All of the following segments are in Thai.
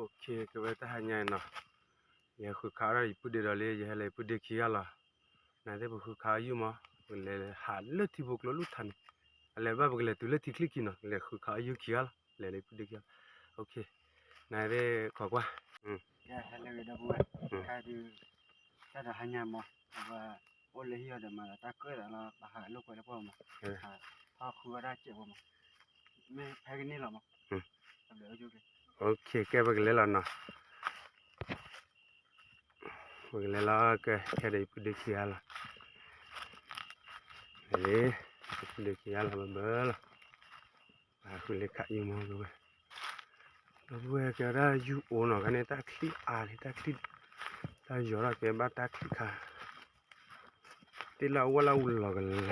ok cái vậy ta hay nhảy nó giờ khu khá là ít để đó lấy giờ lại ít để kia là này thế khu khá yêu mà lại hạt lết thì buộc nó lút thành lại ba buộc lại tụi lết thì click nó lại khu khá yêu kia là lại ít để kia ok này thế khó quá cái hay là đó bữa cái đi cái là hay nhầm mà và ô lấy hiểu được mà ta cưới là bà hải lúc quay đó mà họ khu ra chịu mà mấy hai cái này là mà ok cái buộc lại là nó buộc lại là cái đấy ít để kia là đấy ít để kia là bữa là khu lấy cả yêu mà rồi rồi cái đó yêu ổn nó cái này ta click ta click ta giờ là cái bắt ta click tí là quá lâu là rồi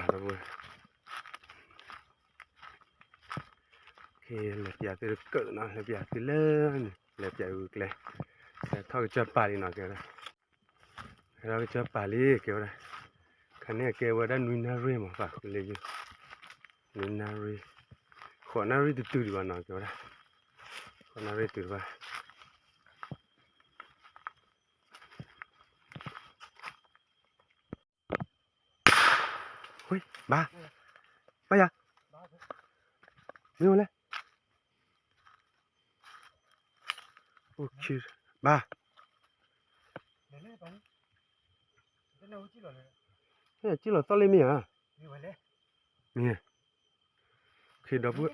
khi lẹp giả từ cỡ nó lẹp giả từ lên lẹp giả ực lên thôi cho bà đi nó kêu đây rồi cho bà đi kêu đây cái này kêu vào đó nuôi nari mà phải lấy gì nuôi nari khỏi nari từ từ đi vào nó kêu đây khỏi nari từ vào ui ba giờ nhiều lên ok ba thế chỉ là tao lên mi à mi khi đó bữa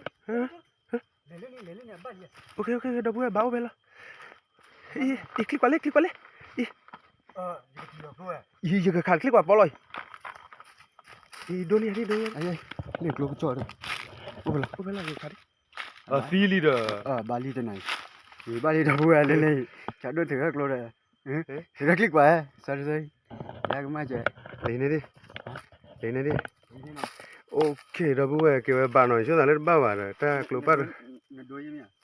ok đó bữa báo về là đi click qua lên giờ cái khăn click qua bỏ rồi đi đôi đi ai lấy lô cái chọi rồi ô là cái khăn đi phi đi đó Bali thế này thì Bali đâu bữa lên chả đôi thử các lô này thì nó click qua sao rồi ra cái mai chơi lấy này đi ok đó bữa kêu bà nói cho ta lên ba bà rồi ta club bà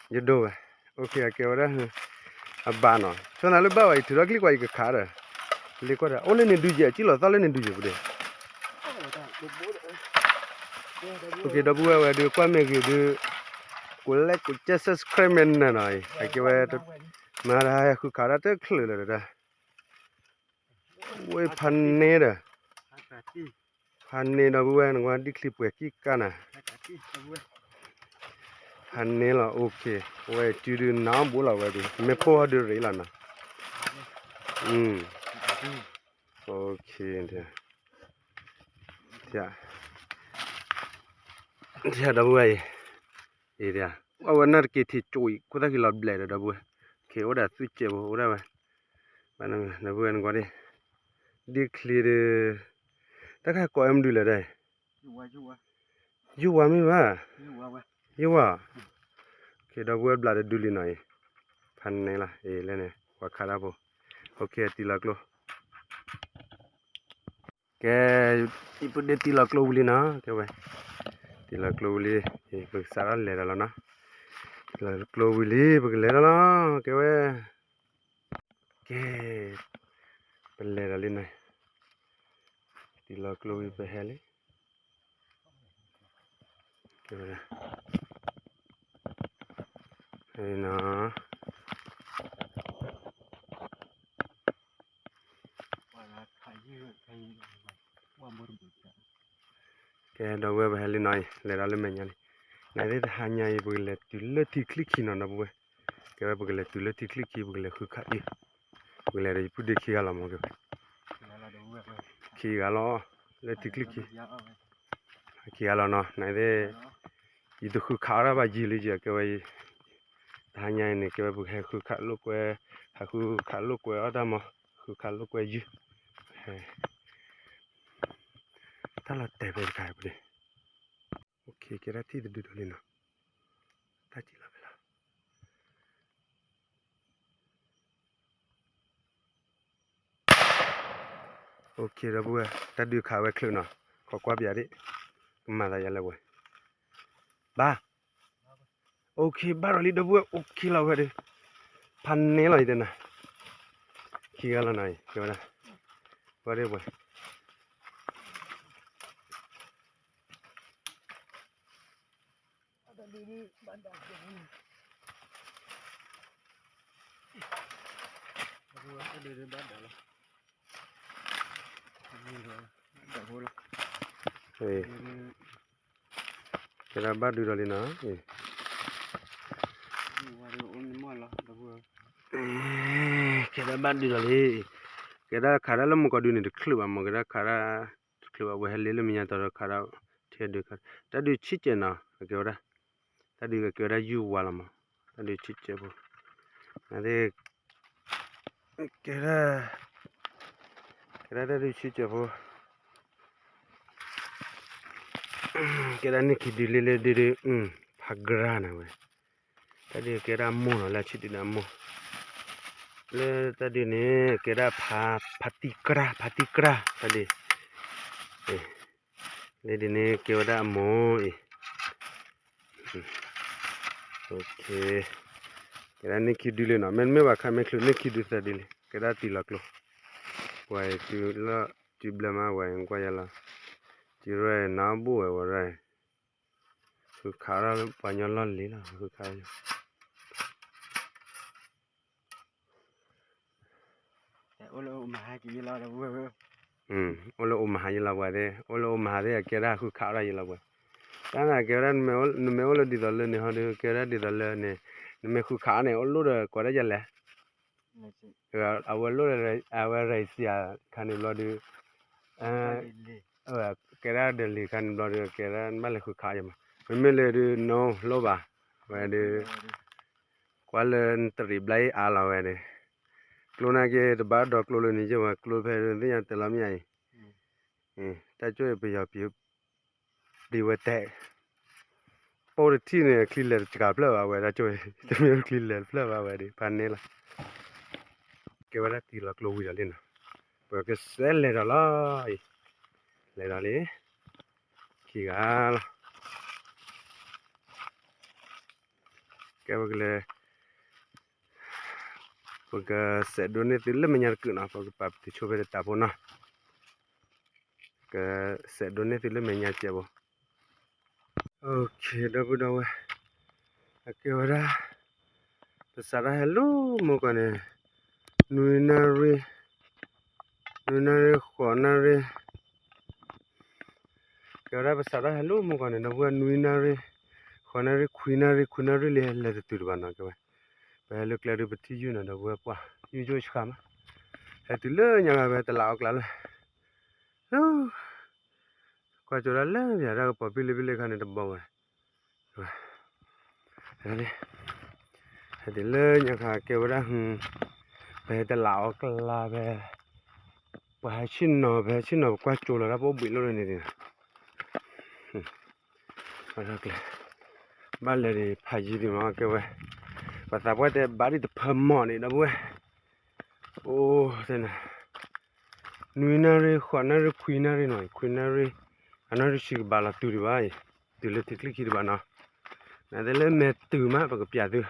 giờ đâu à ok kêu đó bà nói cho ta lên ba bà thì nó click qua cái khá rồi lấy qua đó ô lên nên đuôi gì chỉ là tao lên nên đuôi gì vậy ok đó bữa được qua mấy cái được cú like cú chia subscribe mình này cái vậy mà ra khu khá là rất khử rồi đó ôi phần này đó phần này đó bữa nó đi clip về kí cả nè phần này là ok vậy chú đưa nám bố là vậy đi mấy po đưa rồi là nè ok thế dạ đó bữa gì đấy àวันนั้นกี่ที่จุยกูได้กี่หลอดเบลด์đó bữaเคโอได้switchเจ็บโอ้ได้ไหมบ้านนั้นนะบวันก่อนดีคลีร์แต่แค่ก่อนดูเลยได้ยูว่าไม่ว่ายูว่าเคดบวยบลาดดูลีหน่อยพันนี่ล่ะเล่นเนี่ยว่าคาราโบโอเคตีลักโลแกอีปุ่นเดตีลักโลบุลีนะแกไปตีลักโลบุลีปรึกษาอะไรแล้วนะตีลักโลบุลีปรึกษาอะไรแล้วแกไปแกเป็นอะไรแล้วนี่ตีลักโลบุลีไปเฮลิแกไปเฮ้ยนะแกดาวไปเฮลิหน่อยเลยเราเล่นมันยังไหนได้หายายบุกเลยตุลที่คลิกขี้นอนนะบุกแกว่าบุกเลยตุลที่คลิกขี้บุกเลยคือขาดอีบุกเลยได้พูดได้ขี้กันละมั้งแกขี้กันละเลยที่คลิกขี้กันละเนาะไหนได้ยี่ตัวคือขาระบายจีเลยจ้ะแกว่าหายายเนี่ยแกว่าบุกให้คือขาลูกเว้ให้คือขาลูกเว้อดามาคือขาลูกเว้ยูถ้าเราแต่ไปขายไปเลยโอเคแกได้ที่ดูดูเลยนะถ้าจีละเวลาโอเคแล้วบัวถ้าดูข่าวไว้คลื่นเนาะขอกว่าเบียดิมาได้ยังไงบัวบ้าโอเคบ้าเราลีดับบัวโอเคเราไปดิพันนี้เลยเดี๋ยวนะขี้กันแล้วหน่อยเดี๋ยวนะว่าได้บัว đi bắt đó là đi rồi đậu hũ là เอ้ยแกได้บ้านดูดอลีนะเอ้ย qua đi ôn mò là đậu hũ แกได้บ้านดูดอลีแกได้ขาราแล้วมันก็ดูนี่คลิปอ่ะมันก็ได้ขาราคลิปอ่ะเวลเลยมีอย่างต่อขาราเทียดูขาแต่ดูชิดเจนะแกว่าแต่ดูแกได้ยูวาละมั้งแต่ดูชิดเจบุนั่นเองแกได้ดูชิดเจบุแกได้นี่คิดดูเลยดูพักกระนะเว้ยแต่ดูแกได้หมูนะแล้วชิดดูนะหมูเลยแต่ดูนี่แกได้พัติกระแต่ดูเลยดูนี่แกว่าได้หมูโอเคแกได้นี่คิดดูเลยนะมันไม่ว่าใครไม่คิดนี่คิดดูแต่ดูเลยแกได้ตีลักโลไว้จูละจูบละมาไว้ยังกว่าอย่างละจูเร่น้ำบัวไว้ไรคือขาเราปัญญาล้นเลยนะคือขา ôn là mà hai cái lo đậu hũ โอโลอมหายิลาวะเดโอโลอมหาเดแกราคือขารายิลาวะตานะแกราเมโอโลดิดอลเลเนฮอดแกราดิดอลเลเนเมคือขาเนโอโลเดกว่าได้จัลเลอาวโลเดอาวไรเสียคันโลดิแกราเดลีคันโลดิแกรามาเลคือขายมาเมเลดิโนโลบาเวดิกว่าเลนตริบไลอาลาเวเดโคลนาเกตบาดอกโคลนี่จะว่าโคลเพรนที่ยังตะลามีไอแต่ช่วยไปยาผิวดีเวแต่พอที่เนี่ยคลีเลอร์จะกลับแล้วว่าเวลาช่วยจะมีคลีเลอร์แล้วว่าเวดิพันนี่ละเกี่ยวกับที่เราโคลวิจารณ์นะเพราะก็เซลเลยละเลยละเลยขี้กาลเกี่ยวกับเลยเพราะก็เสร็จโดนเนี่ยติดเลยไม่ยากขึ้นนะเพราะก็ปั๊บที่ช่วยไปตาบนะก็เสร็จโดนเนี่ยติดเลยไม่ยากเจ็บโอเคดับดับเกี่ยวกับภาษาฮัลโหลมุกันเนี่ยนุยนารีขวานารีเกี่ยวกับภาษาฮัลโหลมุกันเนี่ยนับว่านุยนารีขวานารีคุยนารีเลยเลยจะตื่นบ้านนะก็ว่าไปเลิกเล่นไปที่ยูนั่นนับว่าป่ะยูโจชคำให้ตื่นเลยยังไงไปตลาดกันเลยก็จะรันเลยอย่าเราป๊อปปี้เลยกันเนี่ยดับบ้างเลยให้ตื่นเลยยังไงเกี่ยวกับไปตลาดกันละไปชิ้นหน่อก็จูแล้วพอบิลเลยนี่อะไรกันบ้านเลยพายีดีมากเกี่ยวกับภาษาว่าแต่บ้านที่พม่านี่นะบุ้ยโอ้เจ้านะนุยนารีขวานารีคุยนารีหน่อยคุยนารีอันนั้นรู้สึกบาลาตูดีไว้ตูเลยติดคลิกคิดบ้านะนั่นเลยแม่ตื่นมาปกติตัว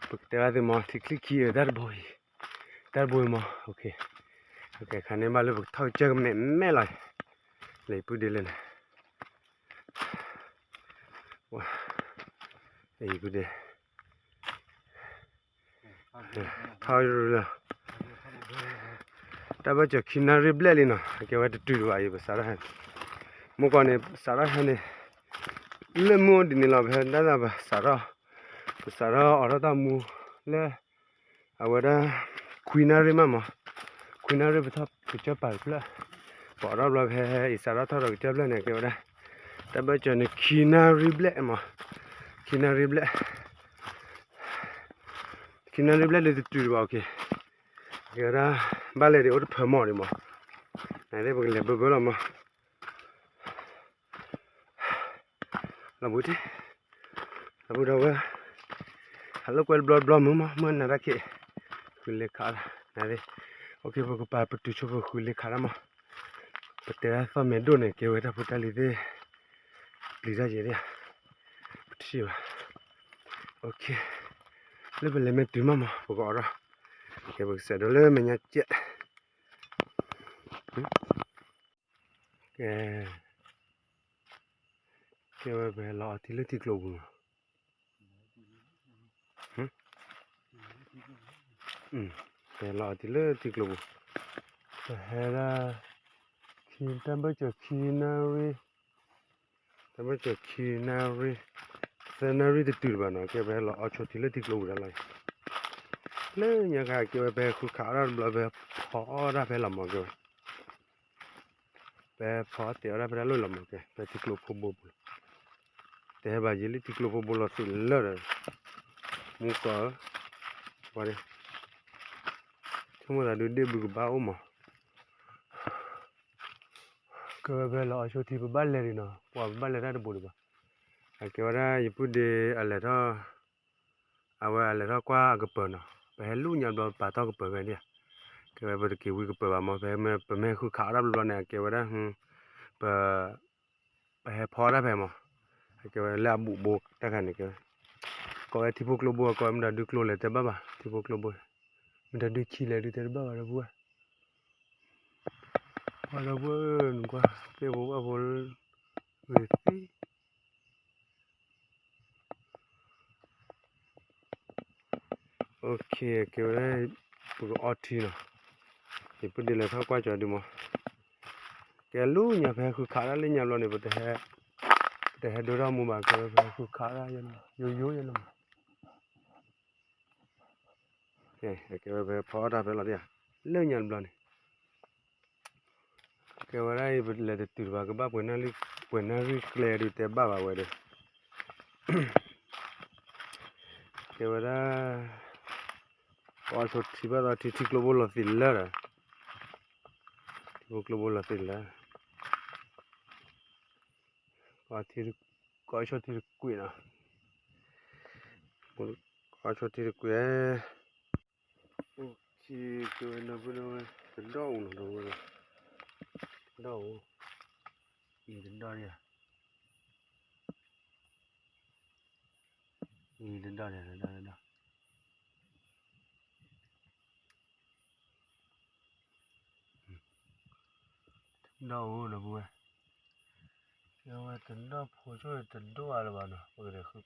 ปกติว่าตัวมาติดคลิกคิดดาร์บอยมาโอเคคันนี้มาเลยปกติเจอกันแม่เลยพูดดีเลยนะว้าพูดดีท้าอยู่เลยแต่ว่าจะขินนารีเบลลี่นะแกว่าจะตื่นไว้ภาษาอะไรมุกเนี่ยภาษาอะไรเนี่ยเล่มูดินี่เราเป็นนั่นแหละภาษาอะไรต่างมูเล่เอาไว้ได้คุยนารีมาคุยนารีไปทับไปจับไปเปล่าพอเราเป็นอิสระทอดจับเลยเนี่ยแกว่าได้แต่ว่าจะเนี่ยขินนารีเบลมาขินนารีเบลเลยจะตื่นไว้โอเคแกว่าบ้านเลยเดี๋ยวเพิ่มหม้อดิมั้งไหนได้บอกเลยเบื่อแล้วมั้งเราพูดดิเราพูดว่าฮัลโหลกูบล็อกมึงมั้งมันน่ารักคุยเล็กขาละไหนดิโอเคพวกกูไปประตูช่วยคุยเล็กขาละมั้งประเดี๋ยวฟ้าเมดโดนเนี่ยเกี่ยวกับพูดอะไรดิลีซ่าเจเดียประตูวะโอเคเรื่องเลยไม่ตื่นมั้งพวกกูอ่ะแกบอกเสร็จแล้วไม่อยากเจ็บแกว่าไปรอที่เลือกที่กลัวบุ้ง แต่เราที่เลือที่กลัวแต่เฮล่าคีนตั้งแต่คีนารีตั้งแต่คีนารีเซนารีที่ตื่นบ้านนะแกไปเราเอาชุดที่เลือที่กลัวอะไรเลื่อนยังไงแกไปคุยข่าวแล้วแบบพอได้ไปละมั้งแกไปพอเดี๋ยวได้ไปแล้วละมั้งแกไปที่กลัวพูบุบแต่บางทีที่กลัวพูบุเราสิเลือดมุกก็ว่าดิทั้งหมดดูดีบุกบ้าอุ้มก็ไปเราเอาชุดที่บ้านเลยนะว่าบ้านเลยได้บุญบ้าแกว่าได้ญี่ปุ่นเดออะไรท่อเอาไว้อะไรท่อกว่าก็เปิดเนาะไปให้ลูกยันเราป่าท่อก็เปิดกันเนี่ยแกว่าไปเกี่ยวกับเปิดว่ามาไปแม่คือข่าวรับรู้เนี่ยแกว่าได้ไปให้พอได้ไปมั้งแกว่าแล้วบุบกได้กันเนี่ยแกก็ไอ้ที่พวกโลบัวก็มันดูโคลเลยแต่บ้าที่พวกโลบัวมันดูขี้เลยดูแต่บ้าแล้วบัวแล้วบัวนึกว่าเกี่ยวกับบัวเฮ้ยโอเคเกี่ยวได้พวกออทีเนาะญี่ปุ่นเดี๋ยวท่ากว่าจะดูมั้งแกลูกเนี่ยไปคือข่าวแล้วเนี่ยเราเนี่ยแต่ให้ดูเรามุมแบบก็ไปคือข่าวแล้วยันยูยันมั้งเฮ้ยแกไปพอได้ไปแล้วเนี่ยเรื่องยันบล้เนี่ยแกว่าได้เลยแต่ตื่นว่าก็บ้าเปิดนาฬิกาดูแต่บ้าเว้ยเด้แกว่าได้พอสุดที่บ้านที่กลัวบุลสิลล์ละที่กลัวบุลสิลล์ก็ที่ก็ชดที่กุยนะก็ชดที่กุยโอเคก็นะบุญเลยเป็นดาวน์เลยดาวอีเป็นดาวเนี่ยอีเป็นดาวเนี่ยดาวดาวนะบุญยังว่าเป็นดาวผู้ช่วยเป็นดาวอะไรบ้างเนาะโอเคคือ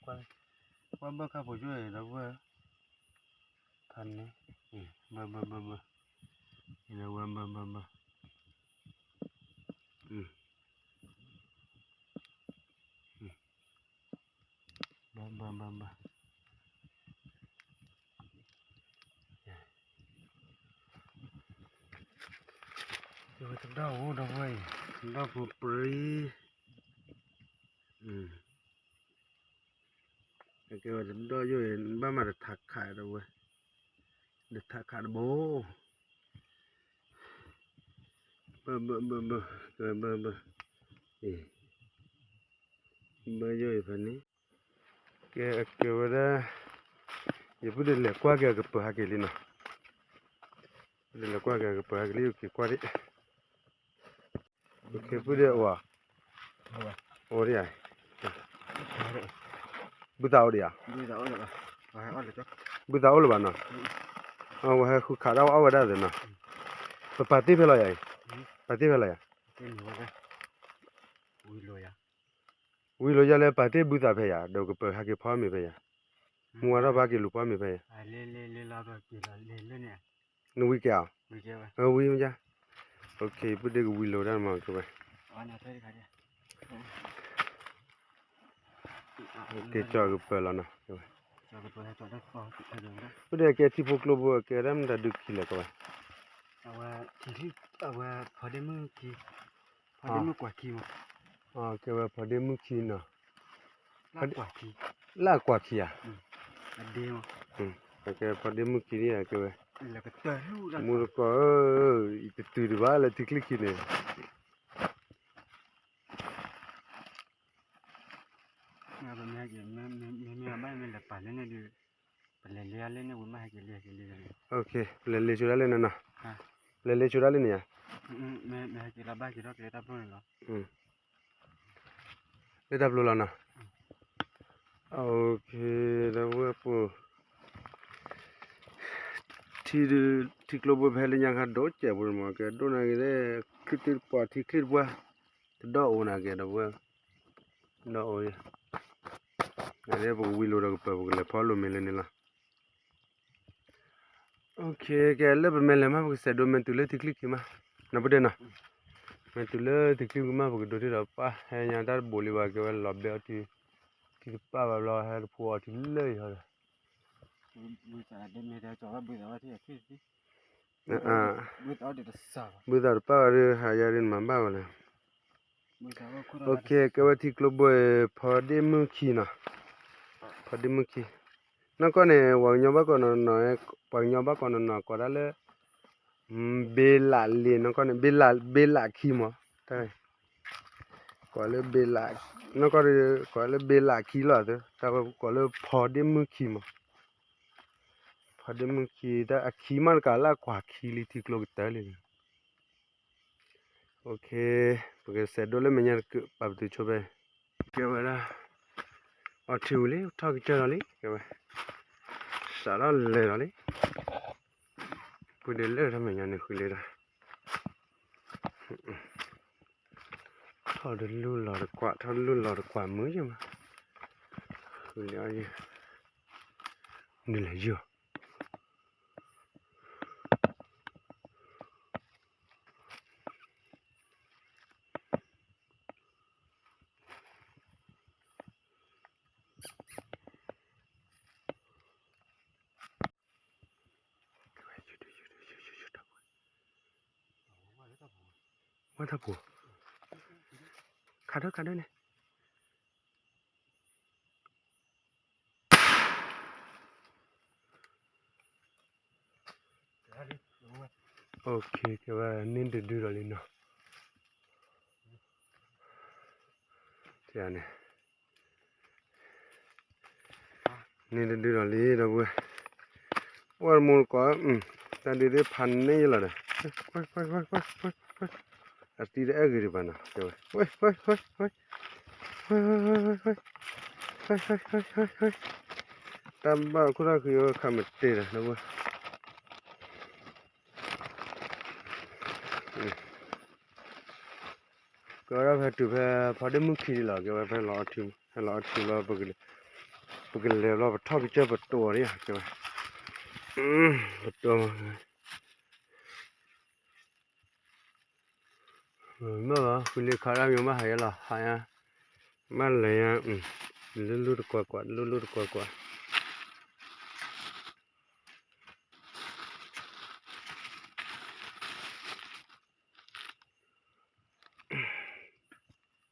quan bác các bộជួយđó vừa thân đấy bơนี่นะว่าบเดี๋ยวจะได้โอ้ได้เว้ยได้ผู้ปรีเกี่ยวกับได้อยู่บ้านมาได้ถักขายได้เว้ยได้ถักขายโบเบออยู่พันนี้เกี่ยวกับอย่าพูดเลยกว่าเกี่ยวกับปะฮักเลยนะเลยกว่าเกี่ยวกับปะฮักเลยอยู่กี่กว่าดิโอเคพูดเดี๋ยวว่าโอ้ยบุตรเอาดิอ่ะบุตรเอาหรือเปล่านะว่าให้คุณขาดเอาไว้ได้เลยนะปาร์ตี้เพลย์ยังปาร์ตี้เพลย์ยังวิโรยาเลยปาร์ตี้บุตรเพลย์ยังเดี๋ยวก็เปิดฮักกี้พร้อมมีเพลย์มัวเราบ้ากี่ลูกพร้อมมีเพลย์เลลาบ้ากี่ละเลเนี่ยนู่นวิกเอาวิมั้ยจ๊ะโอเคพูดเด็กวิโรได้มั้งก็ไปโอเคจอก็เปิดแล้วนะพูดเด็กแกที่พวกเราบัวแกเริ่มได้ดูขี้แล้วก็ไปว่าพอได้มือกว่าขี้มั้งแกว่าพอได้มือขี้เนาะลากกว่าขี้อ่ะเดียวแกพอได้มือขี้นี่แกว่าแล้วก็เตือนลูกมูลก็อีกตื่นว่าแล้วที่คลิกขี้เนี่ยแบบนี้กี่ไม่บ้านไม่หลับป่านนี่ดูเป็นเลี้ยเล่นเนี่ยผมไม่ให้เลี้ยโอเคเล่นชุดอะไรนั่นนะเล่นชุดอะไรเนี่ยไม่ให้ละบ้านกี่รอบกี่รอบเลยเหรอเล่นดับลูแล้วนะโอเคแล้วว่าปุ๊ที่กลัวบัวเพลินยังหัดโดดเจ็บบุญมาแกโดนอะไรได้คลิปปอที่คลิปว่าดอกนะแกดับว่าดอกเลยอะไรพวกวิโรดก็เปิดพวกเลยพอลมเลยนี่ล่ะ ok cái lớp bên là mà cái xe đồ mình từ lớp thì click mà nó bữa nào mình từ lớp thì click mà cái đồ thì đó pa hay nhà ta boli vào cái lọp béo thì pa vào lo hay phù thì lấy rồi bữa giờ đêm nay cho nó bữa giờ thì cái gì à bữa giờ để sao bữa giờ pa rồi hay giờ đến mà bao rồi bữa giờ có ra ok cái vậy thì club boy phở đêm mưa khi nào phở đêm mưa khi nó có này hoàng nhau bác còn nói hoàng nhau bác còn nói có đó là bê lạ liền nó có này bê lạ khi mà đây có là bê lạ nó có là bê lạ khi là thế tao có là phở đêm mưa khi mà phở đêm mưa khi ta khi mà cả là quả khi li thì club tới liền ok porque se dole meñar que para tu chobe que vera o chuli thak charali que va sara le rali pude le ra meña ne khule ra thọ de lu lò de kwa thọ lu lò de kwa mới chứ mà khule ai ni là chưa quá thà bù khá đó này ok cái va nên được đưa rồi nó thì này nên được đưa rồi đâu bữaว่ามูลก็แต่ดีได้พันนี่ละเด้ไปอาทิตย์เอกรีบนะเดี๋ยวเฮ้ยตามบ้านคุณอาคือคำเตือนนะเว้ยก็เราไปดูไปพอได้มุขีละก็ไปรอทีมเราปกติเราไปทอดไปเจอประตูนี่ก็ไปประตูเมื่อวานคุณเลี้ยงข้าวยังไม่หายหรอหายมาเลยลุ้นกว่าลุ้นกว่า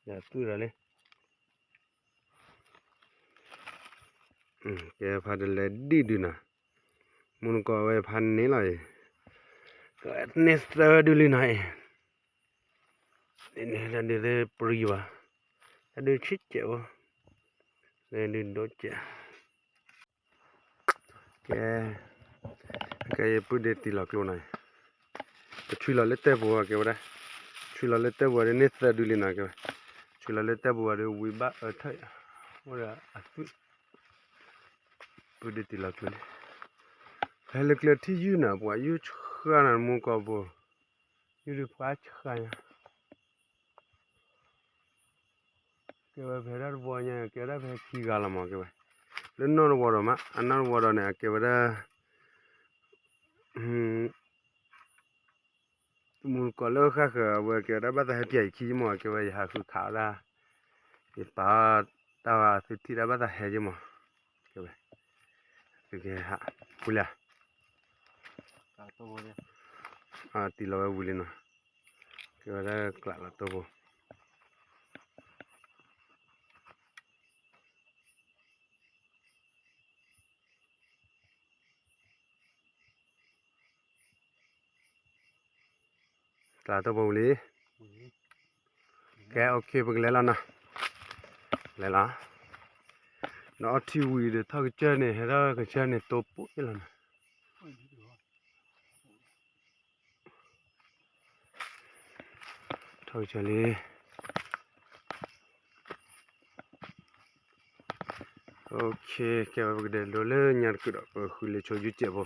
dạ tôi rồi đấy cái phần là đi đi nè muốn có về phần này lại cái nest đi lên này này là đi để priva là đi chích chịu để đi đốt chè cái bữa để tì lọc luôn này cái chui là lết bùa cái đó chui là lết bùa để nest đi lên này cái chui là lết bùa để uy bát ở thế ora asu bữa để tì lọc luôn hay là cái thì you nào bùa you chua nào muốn có bùa you đi phá chua nha cái về đó bùa nha cái đó về khi gà làm cái lên nó bùa mà anh nó bùa này cái đó muốn có lỡ khác về cái đó bắt đầu chạy khi mà cái về hạ cứ khảo ra thì tao thì đã bắt đầu hết chứ mà cái về cái hạ bùi à tí lo bùi lên nó cái đó là tôi bùi là tôi bùi lý cái ok bùi lấy là nè lấy là nó thiêu quỳ để thôi cái chân này hay là cái chân này tốt bút cái là thôi chờ đi ok cái vào cái đồ lên nhặt cái đó khui lấy cho dứt chẹp vào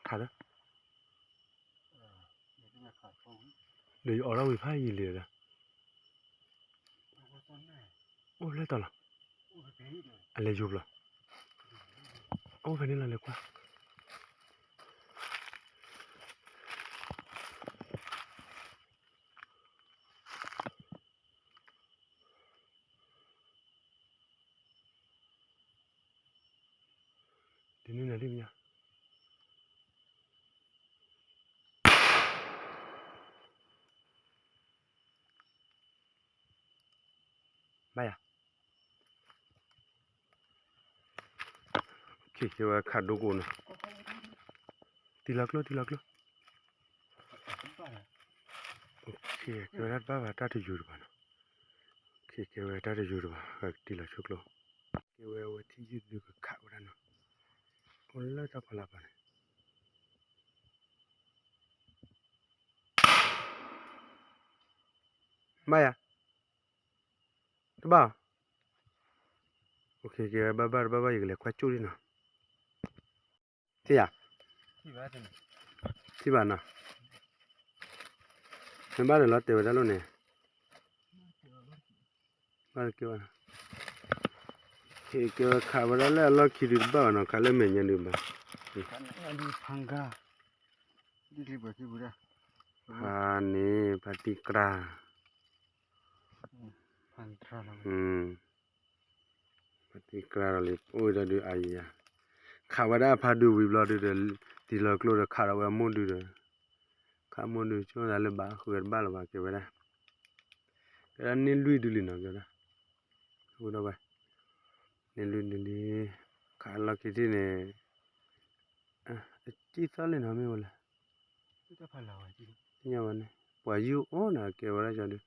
khá đó để ở đâu bị phá gì liền à ô lấy tao là anh lấy giúp là โอ้คันนี้เลยกว่าเดี๋ยวนี้นะดิมยาไม่อะโอเคเดี๋ยวขาดดูกูนะทีละกลัวโอเคเดี๋ยวรัดบ้าว่าตัดอยู่บ้านะโอเคเดี๋ยวตัดอยู่บ้าทีละชุกลัวเดี๋ยวที่ยืดดูขาวันนั้นโอ้แล้วจะพลาดไปไม่อะถูกป่ะโอเคเดี๋ยวบ้าอีกแล้วกว่าจุดนะที่อะที่บ้านนะมันบ้านเราเตะไปแล้วเนี่ยบ้านเกี่ยวนะโอเคเกี่ยวขาวันนั้นแล้วเราคิดดูบ้านะขาเล่นเหมือนยันดูบ้า Ali pangga. Di bagi buda. Hani patikra. Pantra lah. Patikra le. Oh jadi ayah. Kawada padu wibla tu di la keluar karawa mundu tu. Kamundu cuma lalu bah kuat bal bah kewala. Kerana ni lui dulu nak kewala. Udah bah. Ni lui dulu. Kalau kita ni. Cita le nama wala. Kita pala wajib. Nya mana. Waju oh nak kewala jadi.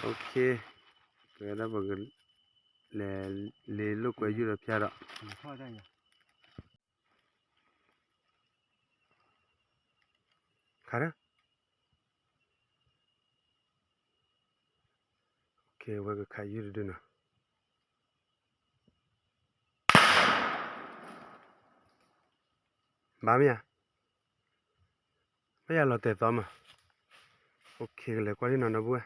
Okay. Kewala bagai le lu waju dah piara. Kau dah ya. Kara? Okay, waga kayu tu na. Bamia. Bây lo tệ tóm à? Ok, lại qua đi nào nó vui.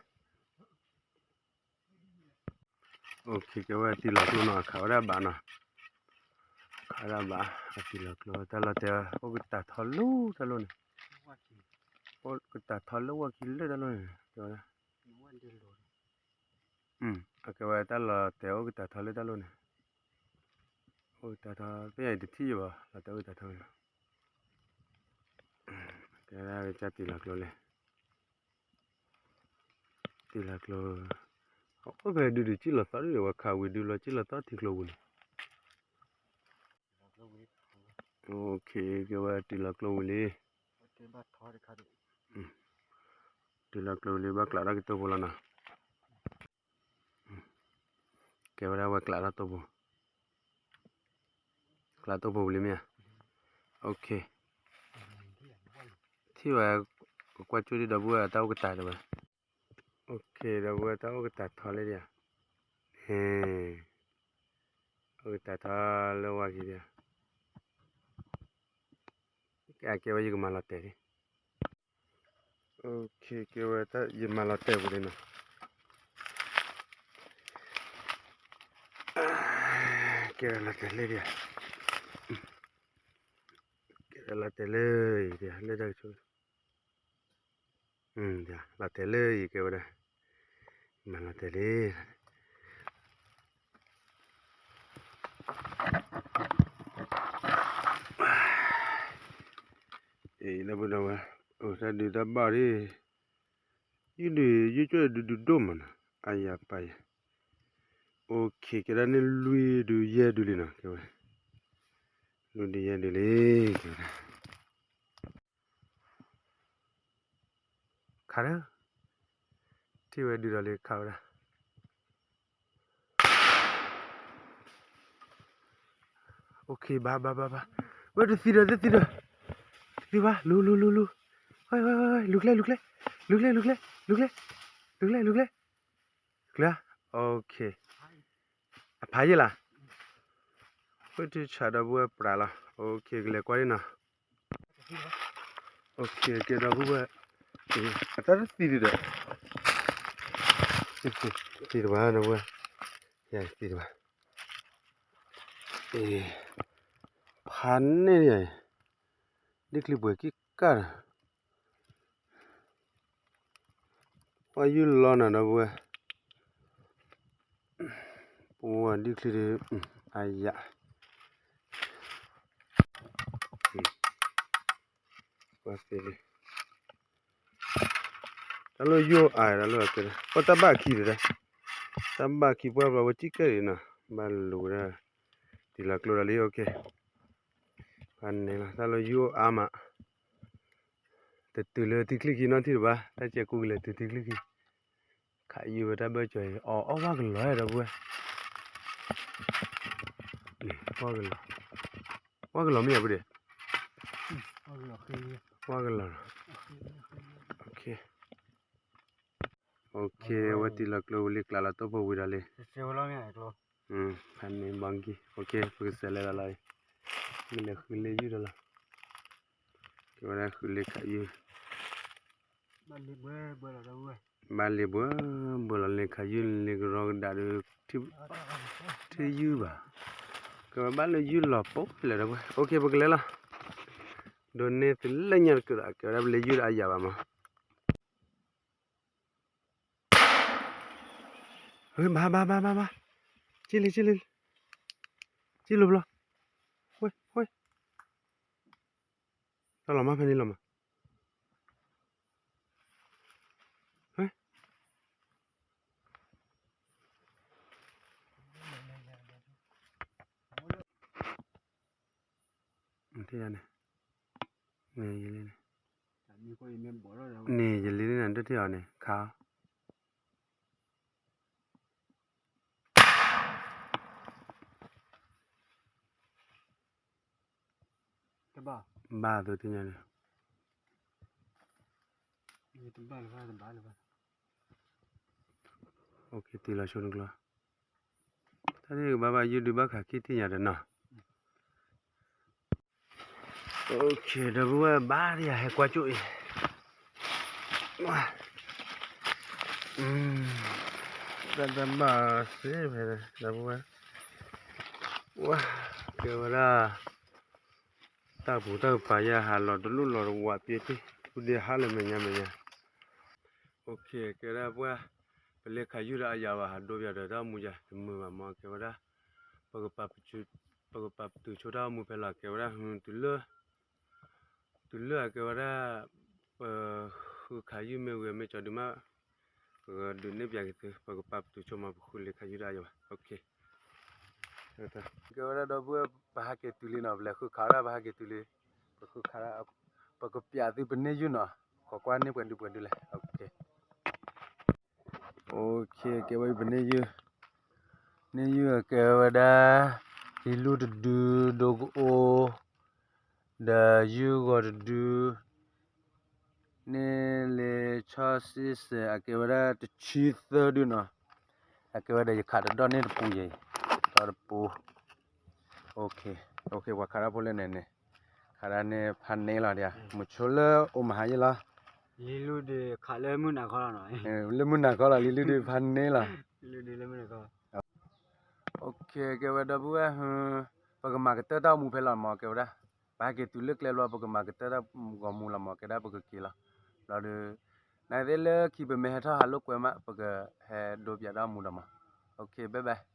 Ok, cái vậy thì lọt luôn nào, khảo ra bạn nào. Khảo ra bạn, thì lọt luôn, ta lọt tệ, ô cái ta thò lú ta luôn. Ô cái ta thò lú qua kia ta luôn. Rồi. Cái vậy ta lọt tệ, ô cái ta thò lú ta luôn. Ô ta thò, bây giờ thì thi vào, là tao cái ta thò. Cái ra cái chát thì lọt luôn này. Thì lọt luôn. Ok, đưa chỉ là tao đi vào khảo đưa là chỉ là tao thiệt luôn. Ok, cái vậy thì là luôn đi. Thì là luôn đi bác lại ra cái tô bò nào. Cái vậy bác lại ra tô bò. Lại tô bò liền nha. Ok. Thì vậy qua chỗ đi đâu bữa tao cái tài rồi. Ok, đâu bữa tao cái tài thò lên đi à. Cái tài thò lâu qua kia đi. Cái vậy cái mà lọt tệ đi. Ok, cái vậy ta gì mà lọt tệ vậy nè. Cái vậy lọt tệ lên đi à. Cái vậy lọt tệ lên đi à, lên đây chỗ. Dạ, lọt tệ lên cái vậy đây. Mà lọt tệ lên. Nó bắt đầu ra đi ra bao đi chơi đi đom mà ai à phải ok cái đó nên lui đi ye đi nè cái này lui đi ye đi lên cái này khá đó thì về đi ra lên khá đó ok ba vậy đi đi ba lu ôi lục lên ok à phải gì là vậy thì chả đâu bữa bả là ok cái này qua đi nào ok cái đó bữa ta rất tỉ đấy tỉ ba nó bữa yeah tỉ ba พันนี่นี่คลิปเบอร์กี่กันว่าอยู่รอน่ะนะบัวปัวนี่คลิปอายะว่าเสร็จแล้วเราอยู่อายแล้วเราเกิดพอตาบ้าขี้เลยตาบ้าขี้บัวว่าจิกเกอร์นะบ้านลูกนะทีละกลัวเลยโอเคพันนี่ละถ้าเราอยู่อามาแต่ตื่นเลยที่คลิกนั่นที่บ้าถ้าจะกูเลยตื่นที่คลิกขายอยู่แต่เบอร์จ่อยอ๋อว่ากันเลยนะบัวว่ากันเหรอไม่อยากไปเดี๋ยวว่ากันเหรอโอเคโอเคว่าที่เรากลัวเล็กลาลาตัวพอวิดาเลยพันนี่บางกีโอเคเพื่อเสร็จแล้วอะไรไม่เลือกคือเลยอยู่แล้วเกี่ยวกับคือเล็กขายอยู่บ้านเลี้ยบัวบัวเราเล็กขายอยู่เล็กรอดาดูที่อยู่บ่ก็บ้านเราอยู่หล่อปุ๊บเลยนะบัวโอเคพวกเลยล่ะโดนเนี่ยติดเล่นยังก็ได้ก็ได้เลยอยู่อายาบ้ามาเฮ้ยมาชิลิชิลุบล้อเฮ้ยตลอดมาพันนี่หรอมาเฮ้ยที่นั่นนี่ยี่ลีนี่ยี่ลีนั่นตัวที่เอาเนี่ยขาวบ้าตัวที่นั่นโอเคตีละชนกลัวถ้าที่บ้าอยู่ดูบ้าขาคิดที่นั่นเนาะโอเคเดี๋ยวว่าบ้าที่ให้กว่าจุ้ยแต่บ้าเสียไปเลยเดี๋ยวว่าเกี่ยวกับตาผู้ตาป่ายาหาหลอดลุ่นหลอดวัดเปียที่ผู้เดียหาเลยมันยังโอเคเกี่ยวกับว่าเป็นเลขายุระอายาวหาดูอย่างเดิมมุจจามือมาเกี่ยวกับปกปับตุชุดามือเป็นหลักเกี่ยวกับตุเลือเกี่ยวกับคือขายุไม่เว้ไม่จอดมาดูเนี่ยอย่างที่ปกปับตุชมาคุเลขายุระอายาวโอเคเกี่ยวกับดับเบิลบ้าเกตุลีนะเบลคือขาราบ้าเกตุลีคือขาราปกปิอาที่เป็นเนี่ยยูนะขอความเนี่ยเป็นดูเลยโอเคเกี่ยวกับเป็นเนี่ยยูเกี่ยวกับที่ลูดดูดกโอเดยูก็ดูเนี่ยเลยชอบสิเสียเกี่ยวกับที่ชีสดูนะเกี่ยวกับขาดดอนเนี่ยปูใหญ่ตอนปูโอเคว่าขาราพูดเล่นเนี่ยขาราเนี่ยพันเนี่ยละเดียมุชเลโอมาหายละลิลูดีขาเล่มุนนักละหน่อยเล่มุนนักละลิลูดีพันเนี่ยละลิลูดีเล่มุนนักโอเคเกี่ยวกับดับเบิ้ลปกมาเกิดได้มูเพลล์มาเกี่ยวกับปากเกตุเล็กเล็กว่าปกมาเกิดได้กมูลมาเกิดได้ปกกี่ละแล้วดูนายเดลคีบเมหัท่าฮัลโหลกว่ามาปกเฮดดูบิอาดามูลมาโอเคบ๊ายบาย